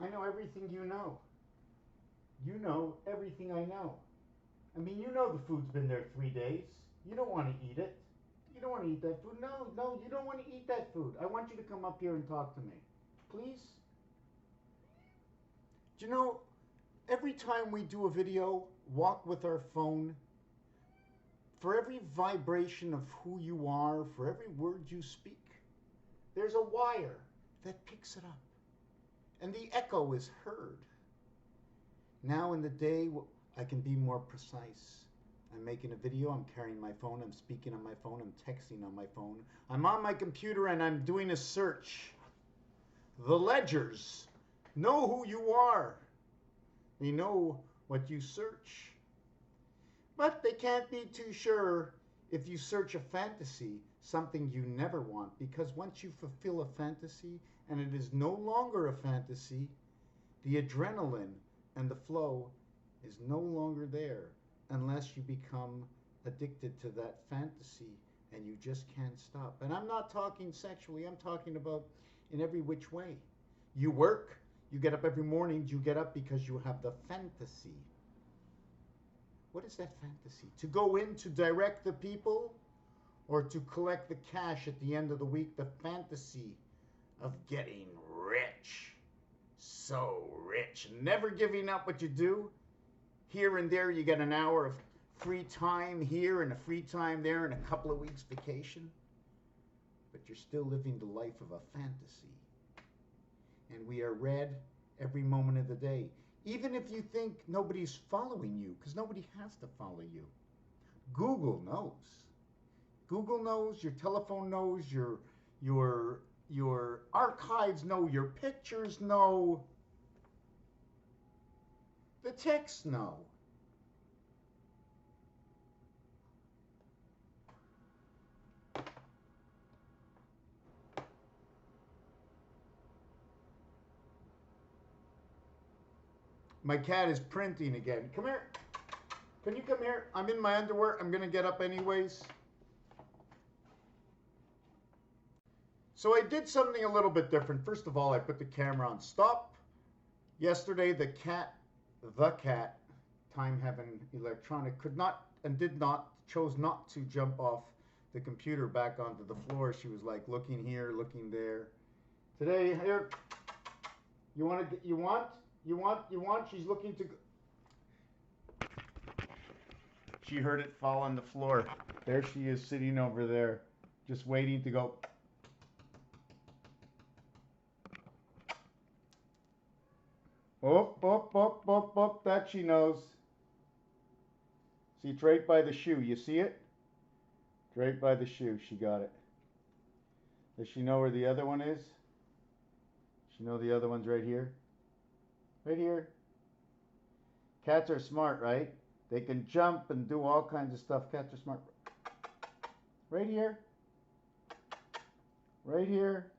I know everything you know. You know everything I know. I mean, you know the food's been there 3 days. You don't want to eat it. You don't want to eat that food. No, no, you don't want to eat that food. I want you to come up here and talk to me. Please? Do you know, every time we do a video, walk with our phone, for every vibration of who you are, for every word you speak, there's a wire that picks it up. And the echo is heard. Now in the day, I can be more precise. I'm making a video, I'm carrying my phone, I'm speaking on my phone, I'm texting on my phone. I'm on my computer and I'm doing a search. The ledgers know who you are. They know what you search. But they can't be too sure if you search a fantasy, something you never want, because once you fulfill a fantasy and it is no longer a fantasy, the adrenaline and the flow is no longer there unless you become addicted to that fantasy and you just can't stop. And I'm not talking sexually, I'm talking about in every which way. You work, you get up every morning, you get up because you have the fantasy. What is that fantasy? To go in to direct the people or to collect the cash at the end of the week? The fantasy of getting rich. So rich. Never giving up what you do. Here and there you get an hour of free time here and a free time there and a couple of weeks vacation. But you're still living the life of a fantasy. And we are read every moment of the day. Even if you think nobody's following you, because nobody has to follow you. Google knows. Google knows, your telephone knows, your archives know, your pictures know, the texts know. My cat is printing again. Come here. Can you come here? I'm in my underwear. I'm going to get up anyways. So I did something a little bit different. First of all, I put the camera on stop. Yesterday, the cat, Time Heaven Electronic, could not and did not, chose not to jump off the computer back onto the floor. She was like looking here, looking there. Today, here, you want to get, you want, she's looking to go. She heard it fall on the floor. There she is sitting over there, just waiting to go. Oh, that she knows. See, it's right by the shoe. You see it? Right by the shoe. She got it. Does she know where the other one is? She know the other one's right here? Right here. Cats are smart, right? They can jump and do all kinds of stuff. Cats are smart. Right here. Right here.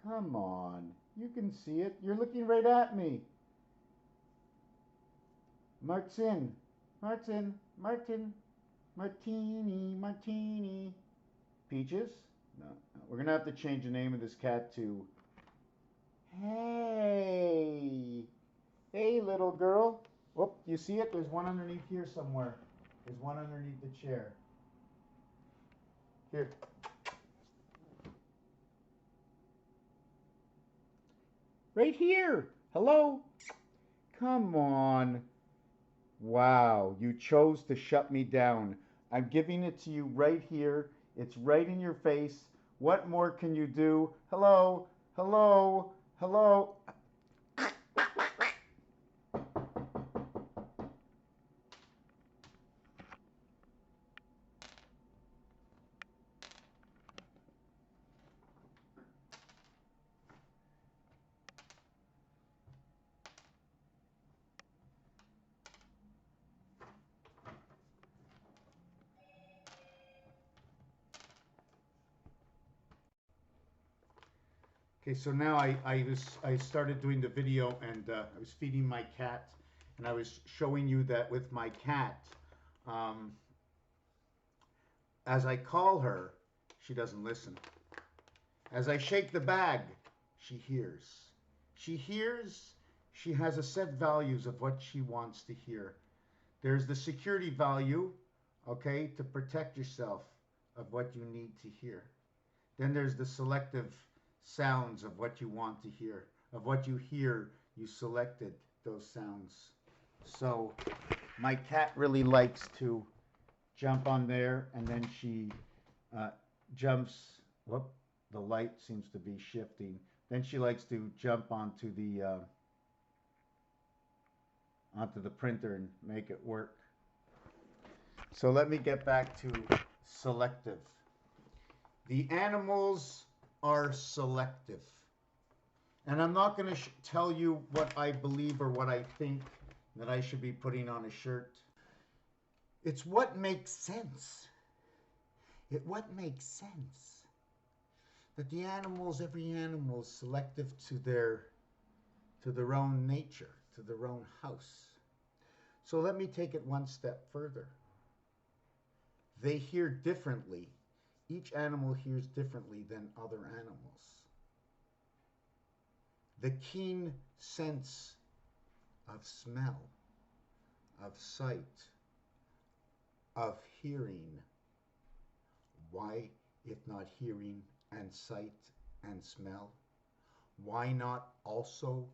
Come on. You can see it. You're looking right at me. Martin. Martin. Martin. Martini. Martini. Peaches? No, no. We're going to have to change the name of this cat to Hey. Hey, little girl. Whoop, you see it? There's one underneath here somewhere. There's one underneath the chair. Here. Right here. Hello? Come on. Wow, you chose to shut me down. I'm giving it to you right here. It's right in your face. What more can you do? Hello? Hello? Hello? Okay, so now I started doing the video and I was feeding my cat and I was showing you that with my cat, um, as I call her, she doesn't listen. As I shake the bag, she hears. She hears, she has a set values of what she wants to hear. There's the security value, okay, to protect yourself of what you need to hear. Then there's the selective sounds of what you want to hear. Of what you hear, you selected those sounds. So my cat really likes to jump on there, and then she jumps. Whoop, the light seems to be shifting. Then she likes to jump onto the printer and make it work. So let me get back to selective. The animals are selective. And I'm not going to tell you what I believe or what I think that I should be putting on a shirt. It's what makes sense. What makes sense. That the animals, every animal is selective to their own nature, to their own house. So let me take it one step further. They hear differently. Each animal hears differently than other animals. The keen sense of smell, of sight, of hearing. Why, if not hearing and sight and smell? Why not also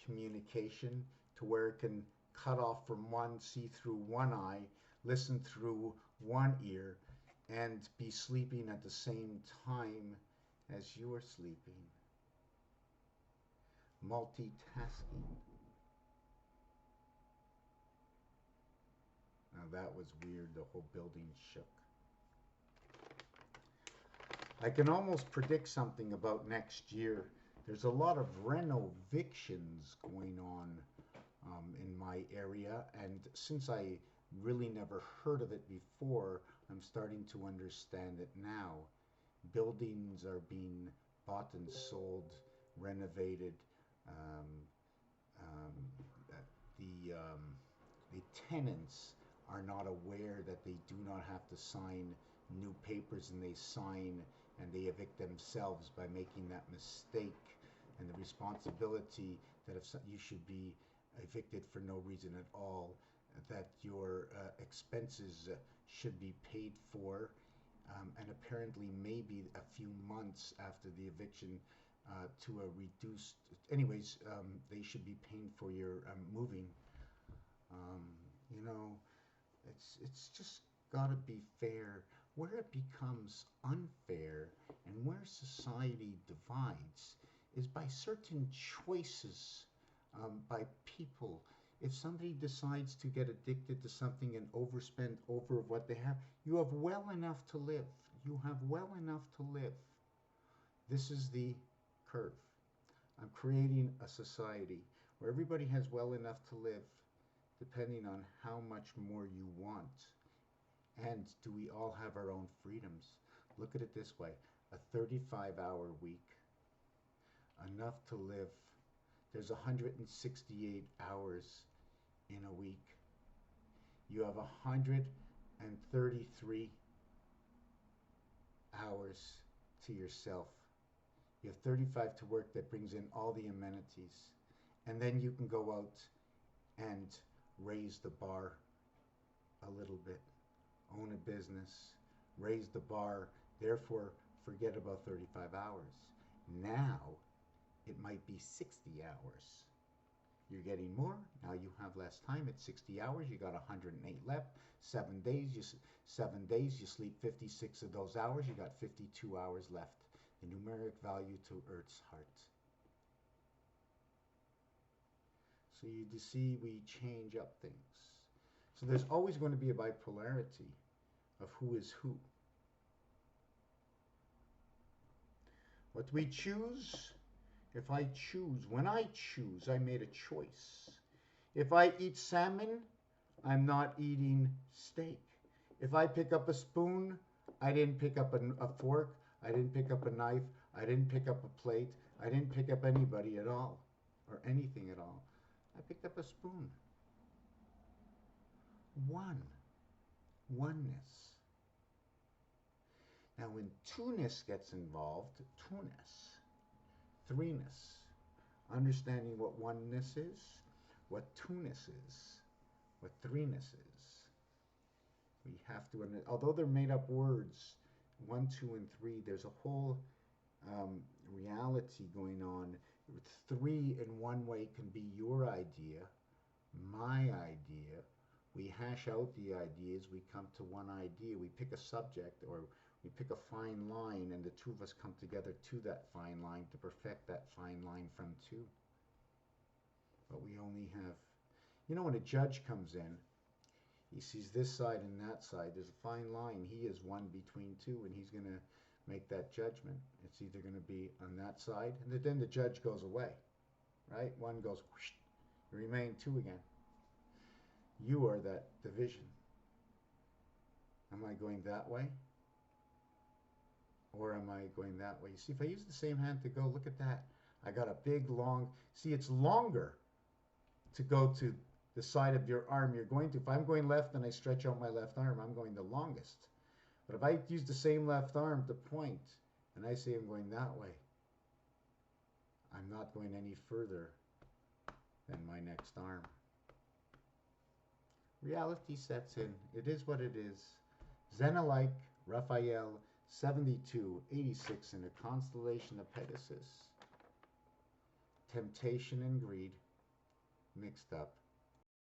communication, to where it can cut off from one, see through one eye, listen through one ear, and be sleeping at the same time as you're sleeping? Multitasking. Now that was weird. The whole building shook. I can almost predict something about next year. There's a lot of renovictions going on in my area, and since I really never heard of it before, I'm starting to understand it now. Buildings are being bought and sold, renovated. Um, the tenants are not aware that they do not have to sign new papers, and they sign and they evict themselves by making that mistake, and the responsibility that if you should be evicted for no reason at all, that your expenses should be paid for, and apparently maybe a few months after the eviction to a reduced, anyways, they should be paying for your moving. You know, it's just got to be fair. Where it becomes unfair and where society divides is by certain choices by people. If somebody decides to get addicted to something and overspend over what they have, you have well enough to live. You have well enough to live. This is the curve. I'm creating a society where everybody has well enough to live, depending on how much more you want. And do we all have our own freedoms? Look at it this way. A 35-hour week, enough to live. There's 168 hours in a week. You have 133 hours to yourself. You have 35 to work that brings in all the amenities. And then you can go out and raise the bar a little bit. Own a business, raise the bar, therefore forget about 35 hours. Now it might be 60 hours. You're getting more, now you have less time. It's 60 hours, you got 108 left. 7 days, you sleep 56 of those hours, you got 52 hours left. The numeric value to Earth's heart. So you see, we change up things. So there's always going to be a bipolarity of who is who. What we choose, if I choose, when I choose, I made a choice. If I eat salmon, I'm not eating steak. If I pick up a spoon, I didn't pick up a fork, I didn't pick up a knife, I didn't pick up a plate, I didn't pick up anybody at all, or anything at all. I picked up a spoon. Oneness. Now when two-ness gets involved, two-ness, three-ness, understanding what oneness is, what two-ness is, what three-ness is. We have to, although they're made up words, 1, 2, and 3, there's a whole reality going on. 3 in one way can be your idea, my idea. We hash out the ideas, we come to one idea, we pick a subject or we pick a fine line, and the two of us come together to that fine line to perfect that fine line from 2. But we only have, you know, when a judge comes in, he sees this side and that side, there's a fine line. He is one between 2, and he's going to make that judgment. It's either going to be on that side, and then the judge goes away, right? One goes, whoosh, you remain 2 again. You are that division. Am I going that way? Or am I going that way? You see, if I use the same hand to go, look at that. I got a big, long, see, it's longer to go to the side of your arm you're going to. If I'm going left and I stretch out my left arm, I'm going the longest. But if I use the same left arm to point and I say I'm going that way, I'm not going any further than my next arm. Reality sets in. It is what it is. Zen-alike, Raphael, 7286 in a constellation of Pegasus. Temptation and greed mixed up.